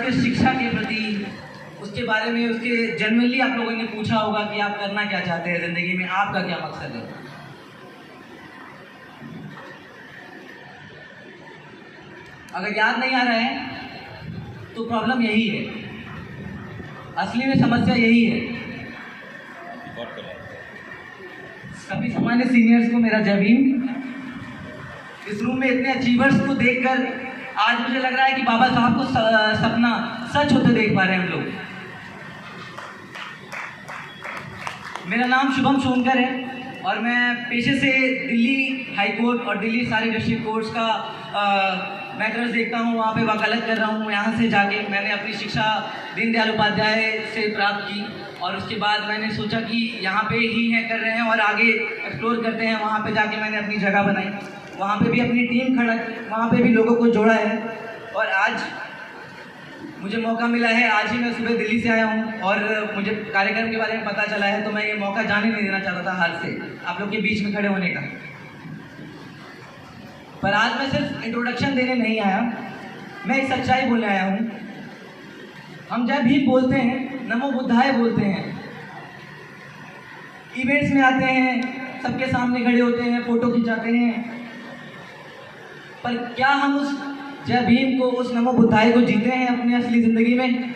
के शिक्षा के प्रति, उसके बारे में, उसके जनरली आप लोगों ने पूछा होगा कि आप करना क्या चाहते हैं ज़िंदगी में, आपका क्या मकसद है। अगर याद नहीं आ रहा है तो प्रॉब्लम यही है, असली में समस्या यही है। सभी सामान्य सीनियर्स को मेरा जय भीम। इस रूम में इतने अचीवर्स को देखकर आज मुझे लग रहा है कि बाबा साहब को सपना सच होते देख पा रहे हैं हम लोग। मेरा नाम शुभम सोनकर है और मैं पेशे से दिल्ली हाई कोर्ट और दिल्ली सारे डिस्ट्रिक्ट कोर्ट्स का मैटर्स देखता हूँ, वहाँ पे वकालत कर रहा हूँ। यहाँ से जाके मैंने अपनी शिक्षा दीनदयाल उपाध्याय से प्राप्त की और उसके बाद मैंने सोचा कि यहाँ पे ही है कर रहे हैं और आगे एक्सप्लोर करते हैं। वहाँ पे जाके मैंने अपनी जगह बनाई, वहाँ पे भी अपनी टीम खड़ा की, वहाँ पे भी लोगों को जोड़ा है और आज मुझे मौका मिला है। आज ही मैं सुबह दिल्ली से आया हूँ और मुझे कार्यक्रम के बारे में पता चला है, तो मैं ये मौका जाने नहीं देना चाहता था हाथ से आप लोग के बीच में खड़े होने का। पर आज मैं सिर्फ इंट्रोडक्शन देने नहीं आया, मैं एक सच्चाई बोलने आया हूँ। हम जब भी बोलते हैं नमो बुद्धाय बोलते हैं, इवेंट्स में आते हैं, सबके सामने खड़े होते हैं, फोटो खिंचाते हैं, पर क्या हम उस जय भीम को, उस नमो बुद्धाय को जीते हैं अपनी असली जिंदगी में?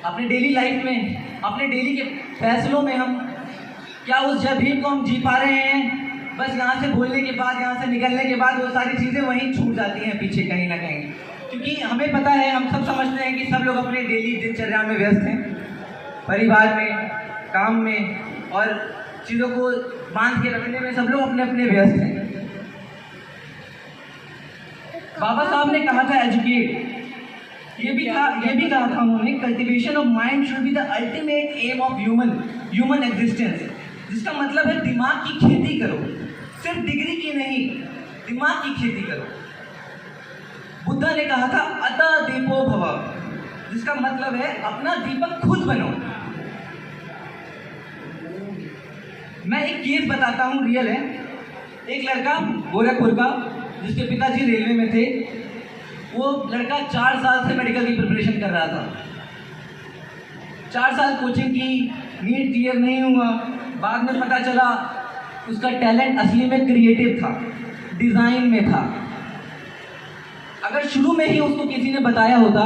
अपने डेली लाइफ में, अपने डेली के फैसलों में हम क्या उस जय भीम को हम जी पा रहे हैं? बस यहाँ से बोलने के बाद, यहाँ से निकलने के बाद वो सारी चीज़ें वहीं छूट जाती हैं पीछे कहीं ना कहीं, क्योंकि हमें पता है, हम सब समझते हैं कि सब लोग अपने डेली दिनचर्या में व्यस्त हैं, परिवार में, काम में और चीज़ों को बांध के रखने में सब लोग अपने अपने व्यस्त हैं। बाबा साहब ने कहा था एजुकेट, ये भी कहा था उन्होंने, cultivation of mind should be the ultimate aim of human existence, जिसका मतलब है दिमाग की खेती करो, सिर्फ डिग्री की नहीं, दिमाग की खेती करो। बुद्धा ने कहा था अतः दीपो भव, जिसका मतलब है अपना दीपक खुद बनो। मैं एक केस बताता हूँ, रियल है। एक लड़का गोरखपुर का, जिसके पिताजी रेलवे में थे, वो लड़का 4 साल से मेडिकल की प्रिपरेशन कर रहा था। 4 साल कोचिंग की, नीट क्लियर नहीं हुआ। बाद में पता चला उसका टैलेंट असली में क्रिएटिव था, डिज़ाइन में था। अगर शुरू में ही उसको किसी ने बताया होता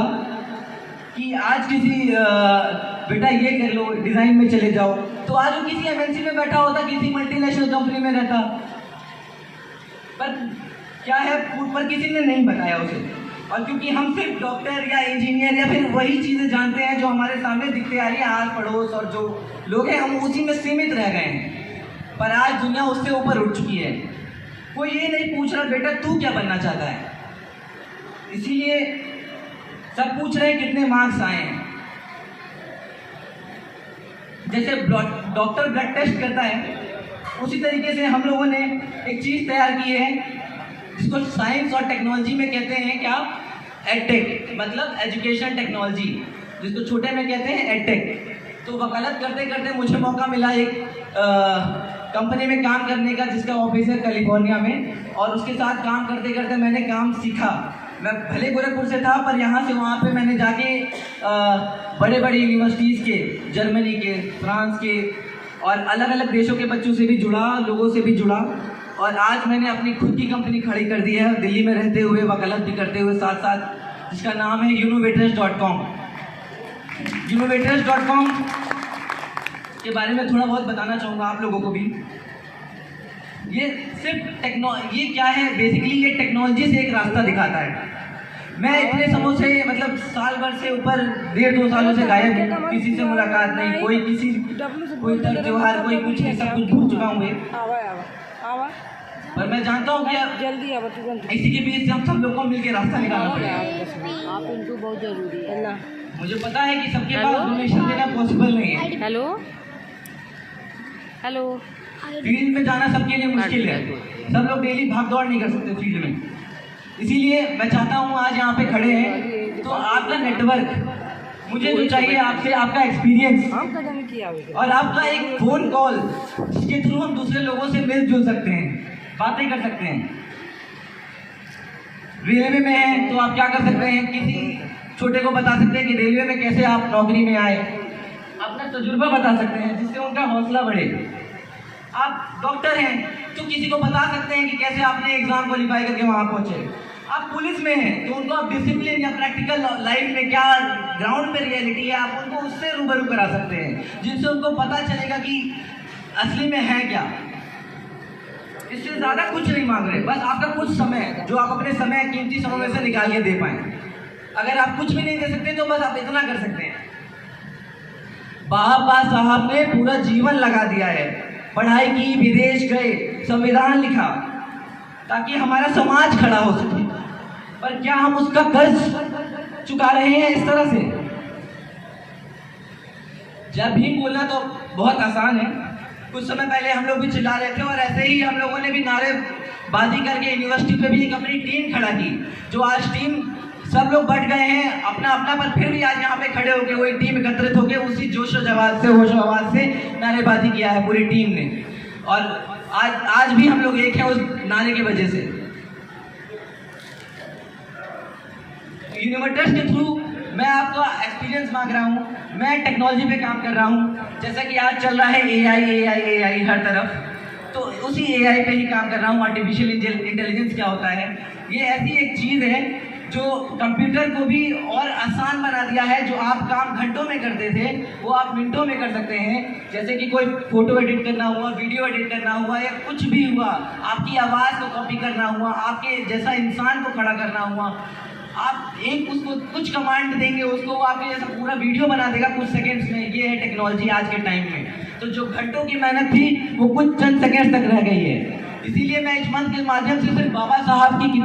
कि आज बेटा ये कर लो, डिज़ाइन में चले जाओ, तो आज वो किसी एमएनसी में बैठा होता, किसी मल्टीनेशनल कंपनी में रहता। पर क्या है, पर किसी ने नहीं बताया उसे। और क्योंकि हम सिर्फ डॉक्टर या इंजीनियर या फिर वही चीज़ें जानते हैं जो हमारे सामने दिखते आ रही है, आस पड़ोस और जो लोग हैं, हम उसी में सीमित रह गए हैं। पर आज दुनिया उससे ऊपर उठ चुकी है। कोई ये नहीं पूछ रहा बेटा तू क्या बनना चाहता है, इसीलिए सब पूछ रहे हैं कितने मार्क्स आए हैं। जैसे डॉक्टर ब्लड टेस्ट करता है, उसी तरीके से हम लोगों ने एक चीज़ तैयार की है जिसको साइंस और टेक्नोलॉजी में कहते हैं क्या, एडटेक, मतलब एजुकेशन टेक्नोलॉजी, जिसको छोटे में कहते हैं एडटेक। तो वकालत करते करते मुझे मौका मिला एक कंपनी में काम करने का, जिसका ऑफिस है कैलिफोर्निया में, और उसके साथ काम करते करते मैंने काम सीखा। मैं भले गोरखपुर से था, पर यहाँ से वहाँ पे मैंने जाके बड़े बड़े यूनिवर्सिटीज़ के, जर्मनी के, फ्रांस के और अलग अलग देशों के बच्चों से भी जुड़ा, लोगों से भी जुड़ा, और आज मैंने अपनी खुद की कंपनी खड़ी कर दी है, दिल्ली में रहते हुए, वकालत भी करते हुए साथ साथ, जिसका नाम है Unnovators.com। Unnovators.com के बारे में थोड़ा बहुत बताना चाहूँगा आप लोगों को भी। ये सिर्फ ये क्या है, बेसिकली ये टेक्नोलॉजी से एक रास्ता दिखाता है। मैं इतने समय से, मतलब साल भर से ऊपर, 1.5-2 सालों से गायब हूँ, किसी से मुलाकात नहीं, कोई त्योहार, कोई कुछ नहीं, सब कुछ भूल चुका हूँ। पर मैं जानता हूँ कि जल्दी इसी के बीच से हम सब लोग को मिलकर रास्ता निकालना पड़ेगा। आप इनको बहुत जरूरी है। मुझे पता है कि सबके पास डोनेशन देना पॉसिबल नहीं है। हेलो, फील्ड में जाना सबके लिए मुश्किल है, सब लोग डेली भाग दौड़ नहीं कर सकते फील्ड में। इसीलिए मैं चाहता हूँ आज यहाँ पे खड़े हैं तो आपका नेटवर्क, मुझे जो चाहिए आपसे आपका एक्सपीरियंस और आपका एक फ़ोन कॉल, जिसके थ्रू हम दूसरे लोगों से मिल जुल सकते हैं, बातें कर सकते हैं। रेलवे में हैं तो आप क्या कर सकते हैं, किसी छोटे को बता सकते हैं कि रेलवे में कैसे आप नौकरी में आए, अपना तजुर्बा बता सकते हैं जिससे उनका हौसला बढ़े। आप डॉक्टर हैं तो किसी को बता सकते हैं कि कैसे आपने एग्जाम क्वालिफाई करके वहाँ पहुँचे। आप पुलिस में हैं तो उनको आप डिसिप्लिन या प्रैक्टिकल लाइफ में क्या ग्राउंड पे रियलिटी है आप उनको उससे रूबरू करा सकते हैं, जिनसे उनको पता चलेगा कि असली में है क्या। इससे ज़्यादा कुछ नहीं मांग रहे, बस आपका कुछ समय जो आप अपने समय कीमती समय में से निकाल के दे पाएँ। अगर आप कुछ भी नहीं दे सकते तो बस आप इतना कर सकते हैं। बाबा साहब ने पूरा जीवन लगा दिया है, पढ़ाई की, विदेश गए, संविधान लिखा ताकि हमारा समाज खड़ा हो सके, पर क्या हम उसका कर्ज चुका रहे हैं इस तरह से? जब भी बोलना तो बहुत आसान है, कुछ समय पहले हम लोग भी चिल्ला रहे थे और ऐसे ही हम लोगों ने भी नारेबाजी करके यूनिवर्सिटी पे भी एक अपनी टीम खड़ा की, जो आज टीम सब लोग बढ़ गए हैं अपना अपना, पर फिर भी आज यहाँ पे खड़े होके वही टीम एकत्रित होके उसी जोश और जवाब से, होश आवाज से नारेबाजी किया है पूरी टीम ने। और आज भी हम लोग एक हैं उस नारे की वजह से। यूनिवर्सिटी के थ्रू मैं आपका एक्सपीरियंस मांग रहा हूँ, मैं टेक्नोलॉजी पे काम कर रहा हूँ, जैसा कि आज चल रहा है एआई हर तरफ, तो उसी एआई पे ही काम कर रहा हूँ। आर्टिफिशियल इंटेलिजेंस क्या होता है, ये ऐसी एक चीज़ है जो कंप्यूटर को भी और आसान बना दिया है। जो आप काम घंटों में करते थे वो आप मिनटों में कर सकते हैं। जैसे कि कोई फोटो एडिट करना हुआ, वीडियो एडिट करना हुआ या कुछ भी हुआ, आपकी आवाज़ को कॉपी करना हुआ, आपके जैसा इंसान को खड़ा करना हुआ, आप एक उसको कुछ कमांड देंगे उसको वो आपके जैसा पूरा वीडियो बना देगा कुछ सेकंड्स में। ये है टेक्नोलॉजी आज के टाइम में। तो जो घंटों की मेहनत थी वो कुछ चंद सेकंड्स तक रह गई है। इसीलिए मैं इस मंच के माध्यम से सिर्फ बाबा साहब की किताब